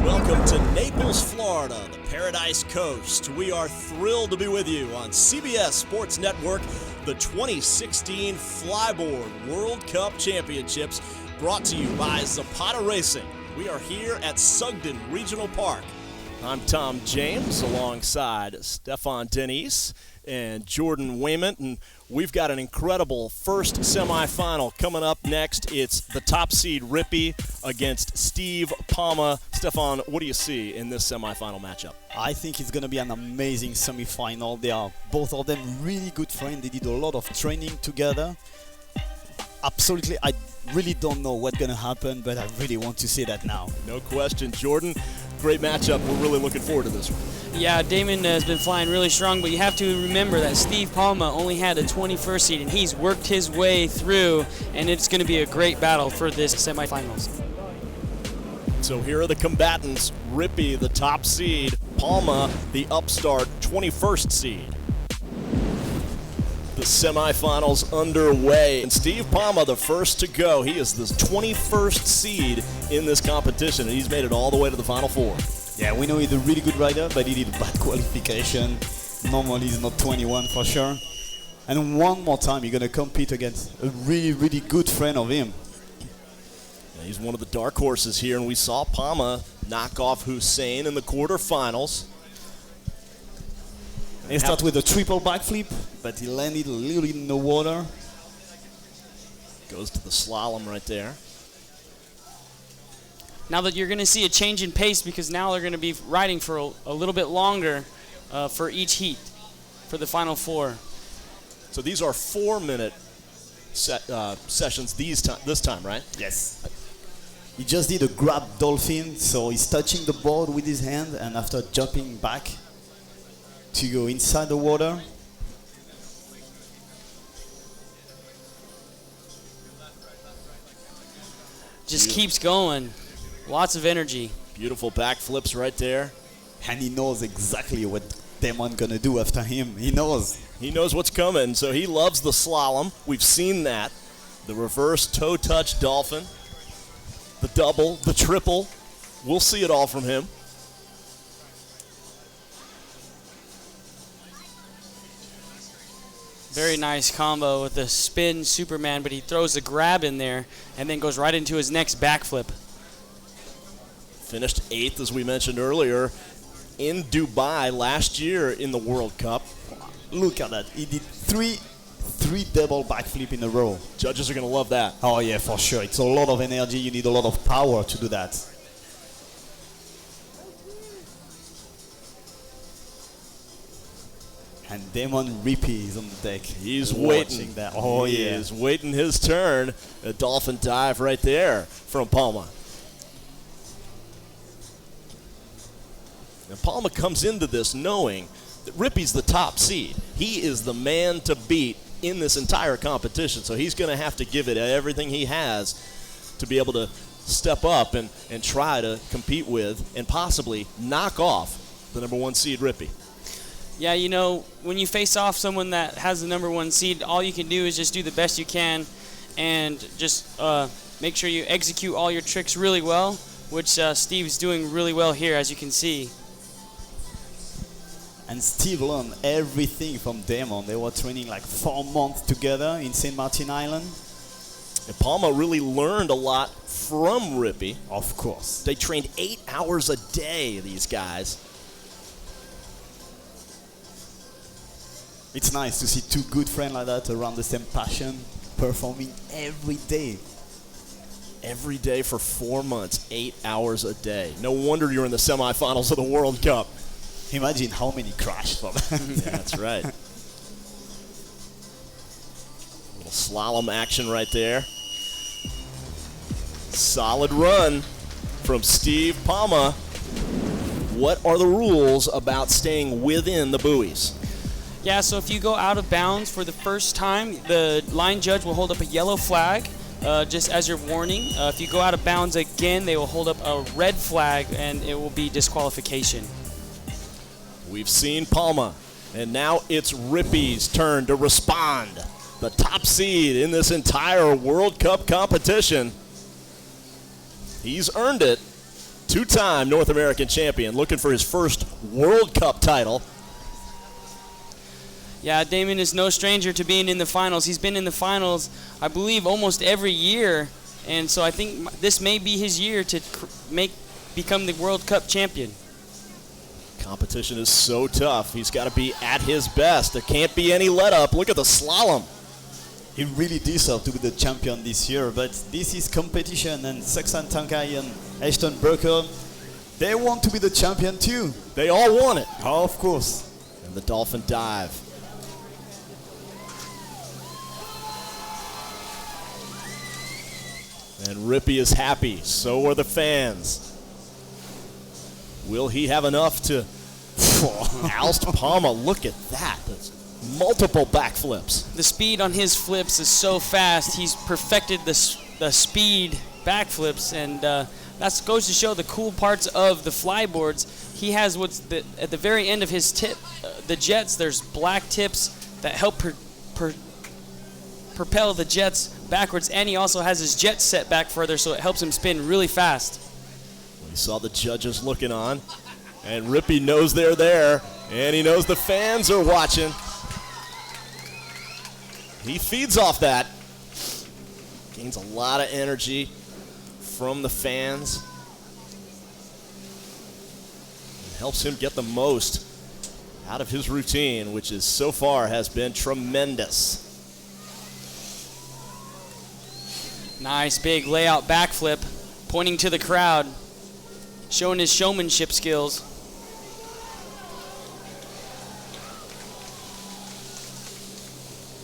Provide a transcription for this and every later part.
Welcome to Naples, Florida, the Paradise Coast. We are thrilled to be with you on CBS Sports Network, the 2016 Flyboard World Cup Championships, brought to you by Zapata Racing. We are here at Sugden Regional Park. I'm Tom James alongside Stefan Denise and Jordan Wayment, and we've got an incredible first semifinal coming up next. It's the top seed Rippy against Steve Palma. Stefan, what do you see in this semifinal matchup? I think it's going to be an amazing semifinal. They are both of them really good friends. They did a lot of training together. Absolutely, I really don't know what's going to happen, but I really want to see that now. No question. Jordan, great matchup. We're really looking forward to this one. Yeah, Damon has been flying really strong, but you have to remember that Steve Palma only had a 21st seed, and he's worked his way through, and it's going to be a great battle for this semifinals. So here are the combatants. Rippy, the top seed. Palma, the upstart 21st seed. The semifinals underway, and Steve Palma, the first to go. He is the 21st seed in this competition, and he's made it all the way to the Final Four. Yeah, we know he's a really good rider, but he did a bad qualification. Normally he's not 21 for sure. And one more time, you're going to compete against a really, really good friend of him. Yeah, he's one of the dark horses here, and we saw Palma knock off Hussein in the quarterfinals. He started with a triple backflip, but he landed a little in the water. Goes to the slalom right there. Now that you're going to see a change in pace, because now they're going to be riding for a little bit longer for each heat for the Final Four. So these are 4-minute sessions this time, right? Yes. He just did a grab dolphin, so he's touching the board with his hand, and after jumping back to go inside the water. Just keeps going. Lots of energy. Beautiful backflips right there. And he knows exactly what Damon's going to do after him. He knows. He knows what's coming, so he loves the slalom. We've seen that. The reverse toe touch dolphin. The double, the triple. We'll see it all from him. Very nice combo with the spin Superman, but he throws a grab in there and then goes right into his next backflip. Finished 8th, as we mentioned earlier, in Dubai last year in the World Cup. Look at that. He did three double backflip in a row. Judges are going to love that. Oh, yeah, for sure. It's a lot of energy. You need a lot of power to do that. And Damon Rippy is on the deck. He's waiting. That. Oh, he yeah. is waiting his turn. A dolphin dive right there from Palma. And Palma comes into this knowing that Rippy's the top seed. He is the man to beat in this entire competition. So he's going to have to give it everything he has to be able to step up and try to compete with and possibly knock off the number 1 seed Rippy. Yeah, you know, when you face off someone that has the number 1 seed, all you can do is just do the best you can and just make sure you execute all your tricks really well, which Steve's doing really well here, as you can see. And Steve learned everything from Damon. They were training like 4 months together in St. Martin Island. And Palma really learned a lot from Rippy. Of course. They trained 8 hours a day, these guys. It's nice to see two good friends like that around the same passion, performing every day. Every day for 4 months, 8 hours a day. No wonder you're in the semifinals of the World Cup. Imagine how many crashed from them. Yeah, that's right. Little slalom action right there. Solid run from Steve Palma. What are the rules about staying within the buoys? Yeah, so if you go out of bounds for the first time, the line judge will hold up a yellow flag just as your warning. If you go out of bounds again, they will hold up a red flag, and it will be disqualification. We've seen Palma, and now it's Rippy's turn to respond. The top seed in this entire World Cup competition. He's earned it two-time North American champion, looking for his first World Cup title. Yeah, Damon is no stranger to being in the finals. He's been in the finals, I believe, almost every year. And so I think this may be his year to become the World Cup champion. Competition is so tough. He's got to be at his best. There can't be any let-up. Look at the slalom. He really deserved to be the champion this year, but this is competition, and Saksan Tankai and Ashton Burker, they want to be the champion too. They all want it. Oh, of course. And the dolphin dive. And Rippey is happy. So are the fans. Will he have enough to oust Palma? Look at that. That's multiple backflips. The speed on his flips is so fast. He's perfected the speed backflips, and that goes to show the cool parts of the flyboards. He has at the very end of his tip, the jets, there's black tips that help propel the jets backwards, and he also has his jet set back further, so it helps him spin really fast. We saw the judges looking on, and Rippey knows they're there, and he knows the fans are watching. He feeds off that. Gains a lot of energy from the fans. It helps him get the most out of his routine, which is so far has been tremendous. Nice big layout backflip, pointing to the crowd, showing his showmanship skills.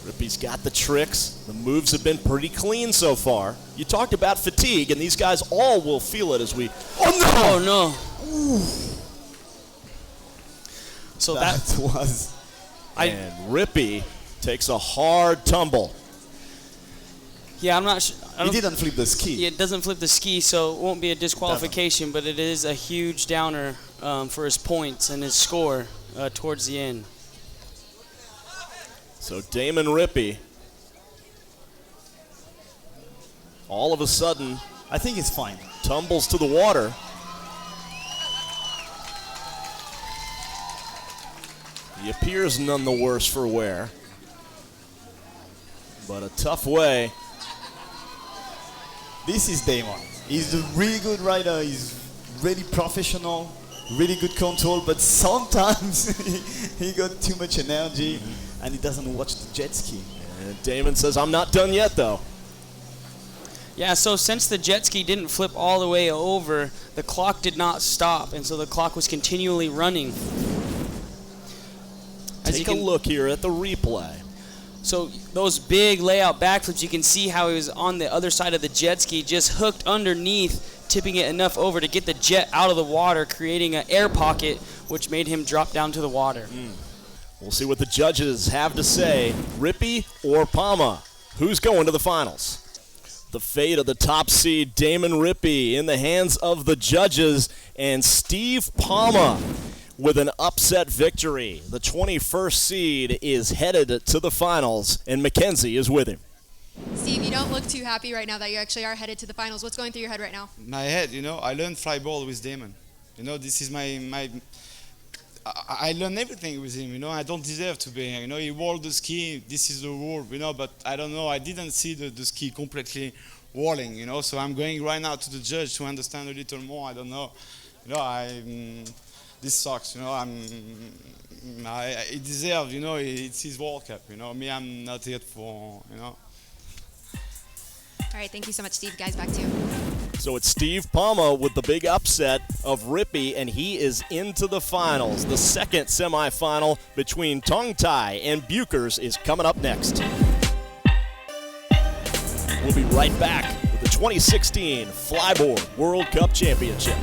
Rippey's got the tricks. The moves have been pretty clean so far. You talked about fatigue, and these guys all will feel it as we... Oh, no. Ooh. So that was... And Rippey takes a hard tumble. Yeah, I'm not sure. He didn't flip the ski. Yeah, it doesn't flip the ski, so it won't be a disqualification, but it is a huge downer for his points and his score towards the end. So Damon Rippey, all of a sudden, I think it's fine. Tumbles to the water. He appears none the worse for wear, but a tough way. This is Damon. He's a really good rider. He's really professional, really good control, but sometimes he got too much energy and he doesn't watch the jet ski. And Damon says, I'm not done yet, though. Yeah, so since the jet ski didn't flip all the way over, the clock did not stop, and so the clock was continually running. Take a look here at the replay. So those big layout backflips, you can see how he was on the other side of the jet ski, just hooked underneath, tipping it enough over to get the jet out of the water, creating an air pocket, which made him drop down to the water. We'll see what the judges have to say. Rippey or Palma? Who's going to the finals? The fate of the top seed, Damon Rippey, in the hands of the judges, and Steve Palma with an upset victory. The 21st seed is headed to the finals, and Mackenzie is with him. Steve, you don't look too happy right now that you actually are headed to the finals. What's going through your head right now? My head, I learned flyball with Damon. This is I learned everything with him, I don't deserve to be here. He whirled the ski, this is the rule, but I don't know, I didn't see the ski completely whirling, so I'm going right now to the judge to understand a little more, I don't know. This sucks, he deserves, it's his World Cup, me, I'm not here for, All right, thank you so much, Steve. Guys, back to you. So it's Steve Palma with the big upset of Rippey, and he is into the finals. The second semifinal between Tong Tai and Bukers is coming up next. We'll be right back with the 2016 Flyboard World Cup Championship.